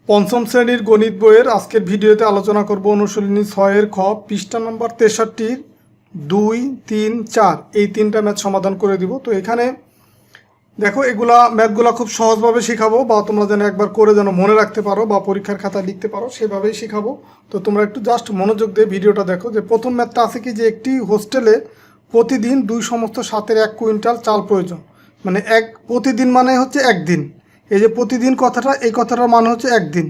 পঞ্চম শ্রেণীর গণিত বইয়ের আজকের ভিডিওতে আলোচনা করব অনুশীলনী 6 এর খ পৃষ্ঠা নম্বর 63 2, 3, 4 এই তিনটা ম্যাথ সমাধান করে দিব। তো এখানে দেখো এগুলা ম্যাথগুলো খুব সহজভাবে শেখাবো, বা তোমরা যেন একবার করে যেন মনে রাখতে পারো বা পরীক্ষার খাতায় লিখতে পারো সেভাবেই শেখাবো। তো তোমরা একটু জাস্ট মনোযোগ দিয়ে ভিডিওটা দেখো। যে প্রথম ম্যাথটা আছে কি, যে একটি হোস্টেলে প্রতিদিন 2 সমস্ত 7-এর 1 কুইন্টাল চাল প্রয়োজন। মানে প্রতিদিন মানে হচ্ছে একদিন। এই যে প্রতিদিন কথাটা, এই কথাটার মানে হচ্ছে একদিন।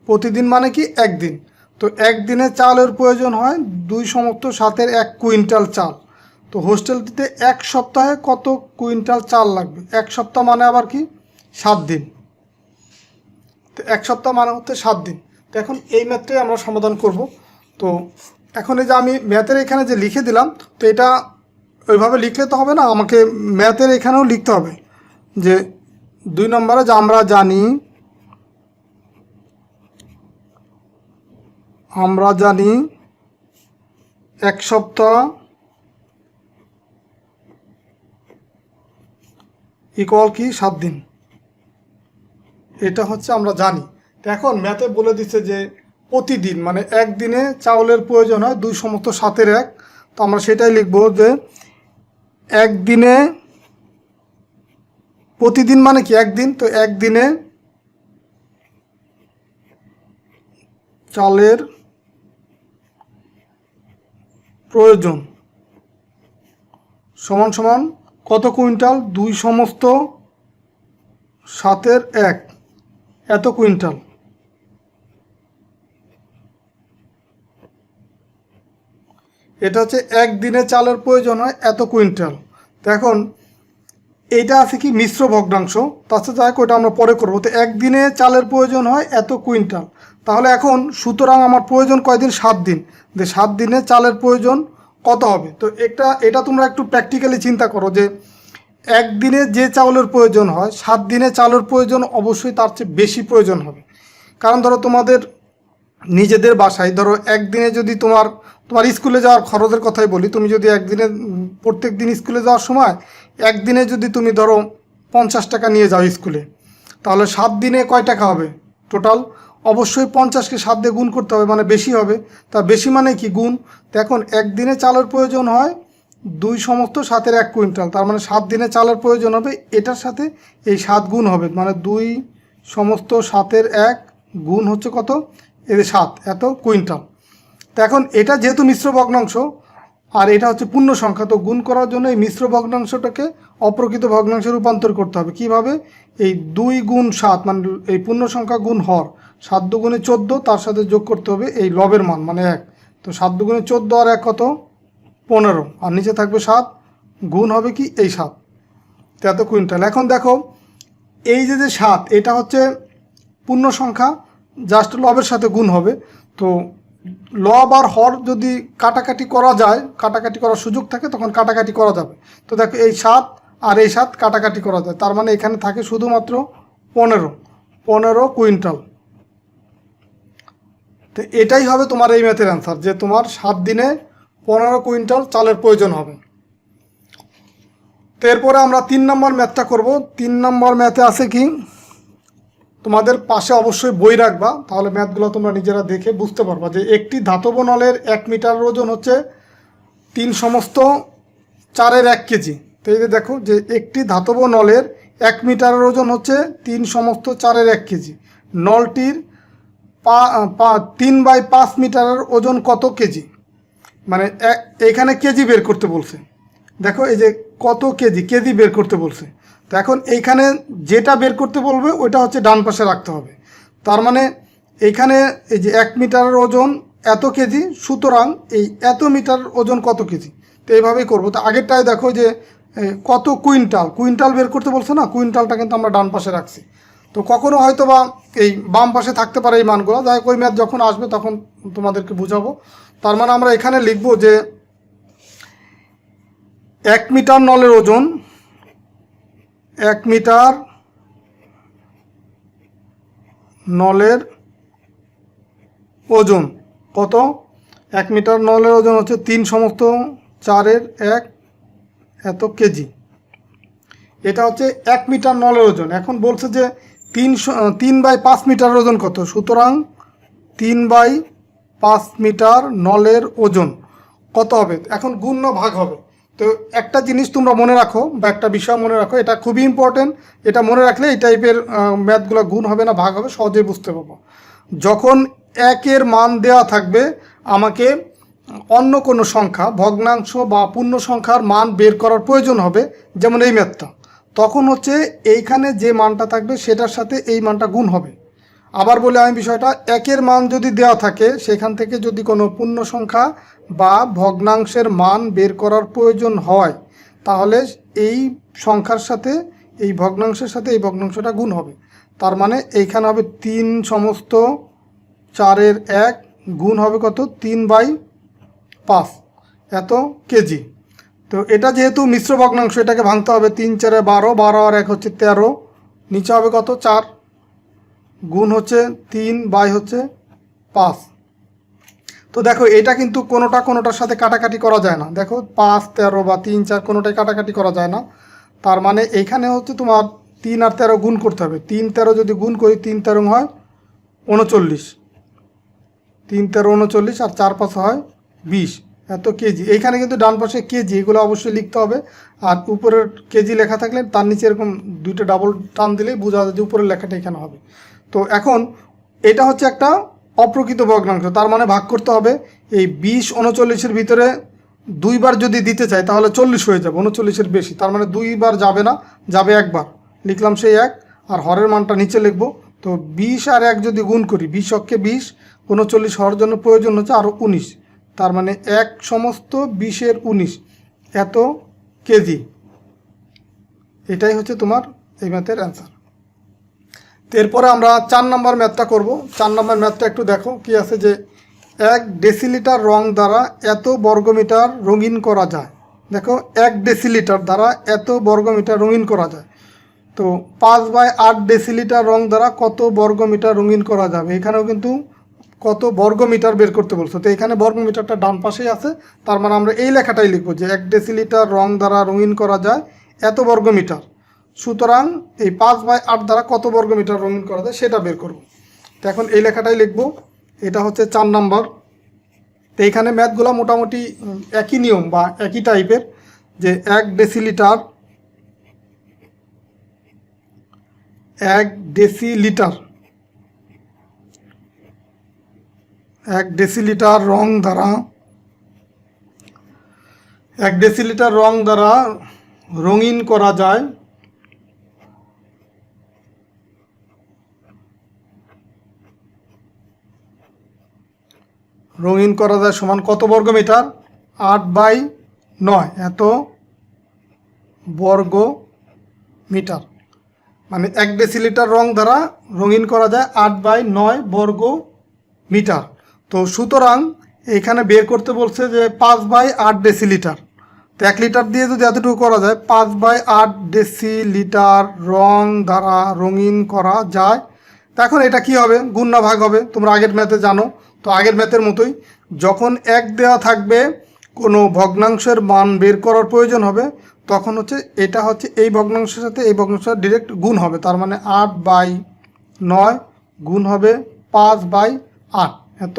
প্রতিদিন মানে কি একদিন। তো একদিনে চালের প্রয়োজন হয় 2 সমস্ত 7-এর 1 কুইন্টাল চাল। তো হোস্টেলটিতে 1 সপ্তাহে কত কুইন্টাল চাল লাগবে? 1 সপ্তাহ মানে আবার কি 7 দিন। তো 1 সপ্তাহ মানে হচ্ছে 7 দিন। তো এখন এই ম্যাথটাই আমরা সমাধান করব। তো এখন এই যে আমি ম্যাথের এখানে যে লিখে দিলাম, তো এটা ওইভাবে লিখলে তো হবে না, আমাকে ম্যাথের এখানেও লিখতে হবে। যে 2 নম্বরে যে আমরা জানি 1 সপ্তাহ ইকুয়াল কি 7 দিন। এটা হচ্ছে আমরা জানি। তো এখন ম্যাথে বলে দিচ্ছে যে প্রতিদিন মানে একদিনে চাউলের প্রয়োজন হয় 2 সমস্ত 7-এর 1। তো আমরা সেটাই লিখব যে একদিনে, প্রতিদিন মানে কি একদিন। তো একদিনে চালের প্রয়োজন সমান সমান কত কুইন্টাল? 2 সমস্ত 7-এর 1 এত কুইন্টাল। এটা হচ্ছে একদিনে চালের প্রয়োজন হয় এত কুইন্টাল। তো এখন এইটা আছে কি মিশ্র ভগ্নাংশ, তার সাথে যাই ওটা আমরা পরে করবো। তো একদিনে চালের প্রয়োজন হয় এত কুইন্টাল। তাহলে এখন সুতরাং আমার প্রয়োজন কয়দিন? 7 দিন। যে 7 দিনে চালের প্রয়োজন কত হবে? তো এটা তোমরা একটু প্র্যাকটিক্যালি চিন্তা করো যে একদিনে যে চাউলের প্রয়োজন হয় 7 দিনে চালের প্রয়োজন অবশ্যই তার চেয়ে বেশি প্রয়োজন হবে। কারণ ধরো তোমাদের নিজেদের বাসায় ধরো একদিনে যদি তোমার স্কুলে যাওয়ার খরচের কথাই বলি, তুমি যদি একদিনে প্রত্যেক দিন স্কুলে যাওয়ার সময় একদিনে যদি তুমি ধরো 50 টাকা নিয়ে যাও স্কুলে, তাহলে 7 দিনে কয় টাকা হবে টোটাল? অবশ্যই 50কে 7 দিয়ে গুণ করতে হবে, মানে বেশি হবে। তা বেশি মানে কি গুণ। তো এখন একদিনে চালের প্রয়োজন হয় 2 সমস্ত 7-এর 1 কুইন্টাল, তার মানে 7 দিনে চালের প্রয়োজন হবে এটার সাথে এই 7 গুণ হবে, মানে 2 সমস্ত 7-এর 1 গুণ হচ্ছে কত? এই 7 এত কুইন্টাল। তো এখন এটা যেহেতু মিশ্র ভগ্নাংশ আর এটা হচ্ছে পূর্ণ সংখ্যা, তো গুণ করার জন্য এই মিশ্র ভগ্নাংশটাকে অপ্রকৃত ভগ্নাংশে রূপান্তর করতে হবে। কিভাবে? এই 2 গুণ 7 মানে এই পূর্ণ সংখ্যা গুণ হর, 7 দুগুণে 14, তার সাথে যোগ করতে হবে এই লবের মান মানে 1। তো 7 দুগুণে 14 আর 1 কত? 15, আর নিচে থাকবে 7, গুণ হবে কি এই 7, তো এত কুইন্টাল। এখন দেখো এই যে 7 এটা হচ্ছে পূর্ণ সংখ্যা, জাস্ট লবের সাথে গুণ হবে। তো লব আর হর যদি কাটাকাটি করা যায়, কাটাকাটি করার সুযোগ থাকে তখন কাটাকাটি করা যাবে। তো দেখো এই 7 আর এই 7 কাটাকাটি করা যায়, তার মানে এখানে থাকে শুধুমাত্র 15 কুইন্টাল। তো এটাই হবে তোমার এই ম্যাথের অ্যান্সার, যে তোমার 7 দিনে 15 কুইন্টাল চালের প্রয়োজন হবে। তো এরপরে আমরা 3 নম্বর ম্যাথটা করব। 3 নম্বর ম্যাথে আছে কি, তোমাদের পাশে অবশ্যই বই রাখবা, তাহলে ম্যাথগুলো তোমরা নিজেরা দেখে বুঝতে পারবা। যে একটি ধাতব নলের 1 মিটার ওজন হচ্ছে 3 সমস্ত 4-এর 1 কেজি। তো এই যে দেখো যে একটি ধাতব নলের 1 মিটারের ওজন হচ্ছে 3 সমস্ত 4-এর 1 কেজি। নলটির 3/5 মিটারের ওজন কত কেজি? মানে এখানে কেজি বের করতে বলছে। দেখো এই যে কত কেজি বের করতে বলছে। তো এখন এইখানে যেটা বের করতে বলবে ওইটা হচ্ছে ডান পাশে রাখতে হবে। তার মানে এইখানে এই যে 1 মিটারের ওজন এত কেজি, সুতরাং এই এত মিটার ওজন কত কেজি। তো এইভাবেই করবো। তো আগেরটায় দেখো যে কত কুইন্টাল বের করতে বলছে না, কুইন্টালটা কিন্তু আমরা ডান পাশে রাখছি। তো কখনো হয়তো বা এই বাম পাশে থাকতে পারে এই মানগুলো, যাই হোক ওই ম্যাথ যখন আসবে তখন তোমাদেরকে বুঝাবো। তার মানে আমরা এখানে লিখবো যে 1 মিটার নলের ওজন, 1 মিটার নলের ওজন কত? 1 মিটার নলের ওজন হচ্ছে 3 সমস্ত 4-এর 1 এত কেজি। এটা হচ্ছে 1 মিটার নলের ওজন। এখন বলছে যে 3/5 মিটার ওজন কত? সুতরাং 3/5 মিটার নলের ওজন কত হবে? এখন গুণ না ভাগ হবে। তো একটা জিনিস তোমরা মনে রাখো বা একটা বিষয় মনে রাখো, এটা খুবই ইম্পর্টেন্ট। এটা মনে রাখলে এই টাইপের ম্যাথগুলো গুণ হবে না ভাগ হবে, সহজেই বুঝতে পারবো। যখন একের মান দেওয়া থাকবে, আমাকে অন্য কোনো সংখ্যা, ভগ্নাংশ বা পূর্ণ সংখ্যার মান বের করার প্রয়োজন হবে, যেমন এই ম্যাথটা, তখন হচ্ছে এইখানে যে মানটা থাকবে সেটার সাথে এই মানটা গুণ হবে। আবার বলে আমি বিষয়টা, একের মান যদি দেওয়া থাকে, সেখান থেকে যদি কোনো পূর্ণ সংখ্যা বা ভগ্নাংশের মান বের করার প্রয়োজন হয়, তাহলে এই সংখ্যার সাথে এই ভগ্নাংশের সাথে এই ভগ্নাংশটা গুণ হবে। তার মানে এইখানে হবে 3/4 গুণ হবে কত? 3/5 এত কেজি। তো এটা যেহেতু মিশ্র ভগ্নাংশ, এটাকে ভাঙতে হবে। 3×4 12, 12 আর 1 হচ্ছে 13, নিচে হবে কত? 4, গুণ হচ্ছে 3/5। তো দেখো এটা কিন্তু কোনোটার সাথে কাটাকাটি করা যায় না। দেখো 5, 13 বা 3, 4 কোনোটাই কাটাকাটি করা যায় না। তার মানে এইখানে হচ্ছে তোমার 3 আর 13 গুণ করতে হবে। 3, 13 যদি গুণ করি, 3, 13 হয় 39, 3, 13 39, আর 4, 5 হয় 20 এত কেজি। এইখানে কিন্তু ডান পাশে কেজি, এগুলো অবশ্যই লিখতে হবে। আর উপরের কেজি লেখা থাকলে তার নিচে এরকম দুইটা ডাবল টান দিলেই বোঝা যায় যে উপরের লেখাটা এখানে হবে। তো এখন এটা হচ্ছে একটা অপ্রকৃত ভগ্নাংশ, তার মানে ভাগ করতে হবে। এই 20 39-এর ভিতরে দুইবার যদি দিতে চাই তাহলে 40 হয়ে যাবে, 39-এর বেশি। তার মানে দুইবার যাবে না, যাবে একবার। লিখলাম সেই 1, আর হরের মানটা নিচে লিখব। তো 20 আর 1 যদি গুণ করি, 20 অক্ষে 20, 39 হওয়ার জন্য প্রয়োজন হচ্ছে আরও 19। তার মানে 1 সমস্ত 20-এর 19 এত কেজি। এটাই হচ্ছে তোমার এই ম্যাথের অ্যান্সার। তো এরপরে আমরা 4 নম্বর ম্যাথটা করব। 4 নম্বর ম্যাথটা একটু দেখো কি আছে, যে 1 ডেসিলিটার রং দ্বারা এত বর্গমিটার রঙিন করা যায়। দেখো 1 ডেসিলিটার দ্বারা এত বর্গমিটার রঙিন করা যায়। তো 5/8 ডেসিলিটার রং দ্বারা কত বর্গমিটার রঙিন করা যাবে? এখানেও কিন্তু কত বর্গমিটার বের করতে বলছো। তো এখানে বর্গমিটারটা ডান পাশেই আছে, তার মানে আমরা এই লেখাটাই লিখবো যে 1 ডেসিলিটার রং দ্বারা রঙিন করা যায় এত বর্গমিটার। সুতরাং এই 5/8 দ্বারা কত বর্গমিটার রঙিন করা যায় সেটা বের করব। তো এখন এই লেখাটাই লিখব। এটা হচ্ছে 4 নম্বর। তো এইখানে ম্যাথগুলো মোটামুটি একই নিয়ম বা একই টাইপের, যে 1 ডেসিলিটার 1 ডেসিলিটার 1 ডেসিলিটার রং দ্বারা 1 ডেসিলিটার রং দ্বারা রঙিন করা যায় সমান কত বর্গমিটার? 8/9 এত বর্গ মিটার। মানে 1 ডেসিলিটার রং দ্বারা রঙিন করা যায় 8/9 বর্গ মিটার। তো সুতরাং এখানে বের করতে বলছে যে 5/8 ডেসিলিটার। তো 1 লিটার দিয়ে যদি এতটুকু করা যায়, 5/8 ডেসিলিটার রং দ্বারা রঙিন করা যায়। তো এখন এটা কি হবে? গুণ না ভাগ হবে। তোমরা আগের ম্যাথে জানো। তো আগের ম্যাথের মতোই, যখন 1 দেওয়া থাকবে, কোনো ভগ্নাংশের মান বের করার প্রয়োজন হবে, তখন হচ্ছে এটা হচ্ছে এই ভগ্নাংশের সাথে এই ভগ্নাংশের ডিরেক্ট গুণ হবে। তার মানে 8/9 গুণ হবে 5/8 এত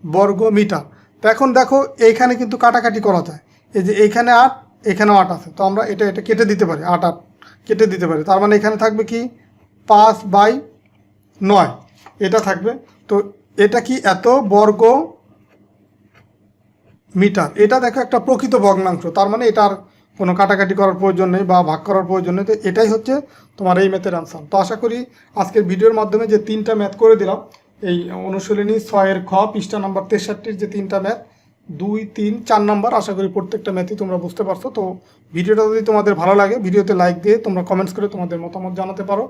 বর্গ মিটার। তো এখন দেখো এইখানে কিন্তু কাটাকাটি করা যায়। এই যে এইখানে 8, এখানেও 8 আছে। তো আমরা এটা কেটে দিতে পারি, 8 কেটে দিতে পারি। তার মানে এখানে থাকবে কি 5/9 এটা থাকবে। তো এটা কি? এত বর্গ মিটার। এটা দেখো একটা প্রকৃত ভগ্নাংশ, তার মানে এটার কোনো কাটাকাটি করার প্রয়োজন নেই বা ভাগ করার প্রয়োজন নেই। তো এটাই হচ্ছে তোমার এই ম্যাথের আনসার। তো আশা করি আজকের ভিডিওর মাধ্যমে যে 3টা ম্যাথ করে দিলাম, এই অনুশীলনী 6-এর খ পৃষ্ঠা নাম্বার 63-র যে 3টা ম্যাথ, 2, 3, 4 নাম্বার, আশা করি প্রত্যেকটা ম্যাথই তোমরা বুঝতে পারছো। তো ভিডিওটা যদি তোমাদের ভালো লাগে, ভিডিওতে লাইক দিয়ে তোমরা কমেন্টস করে তোমাদের মতামত জানাতে পারো,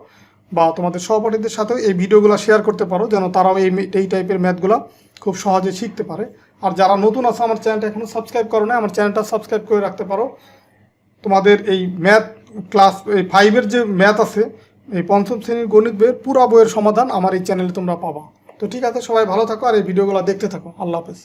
বা তোমাদের সহপাঠীদের সাথেও এই ভিডিওগুলো শেয়ার করতে পারো, যেন তারাও এই টাইপের ম্যাথগুলো খুব সহজে শিখতে পারে। আর যারা নতুন আছে, আমার চ্যানেলটা এখনও সাবস্ক্রাইব করো না, আমার চ্যানেলটা সাবস্ক্রাইব করে রাখতে পারো। তোমাদের এই ম্যাথ ক্লাস, এই 5-এর যে ম্যাথ আছে, এই 5ম শ্রেণীর গণিত বইয়ের পুরো বইয়ের সমাধান আমার এই চ্যানেলে তোমরা পাবা। তো ঠিক আছে, সবাই ভালো থাকো আর এই ভিডিওগুলো দেখতে থাকো। আল্লাহ হাফেজ।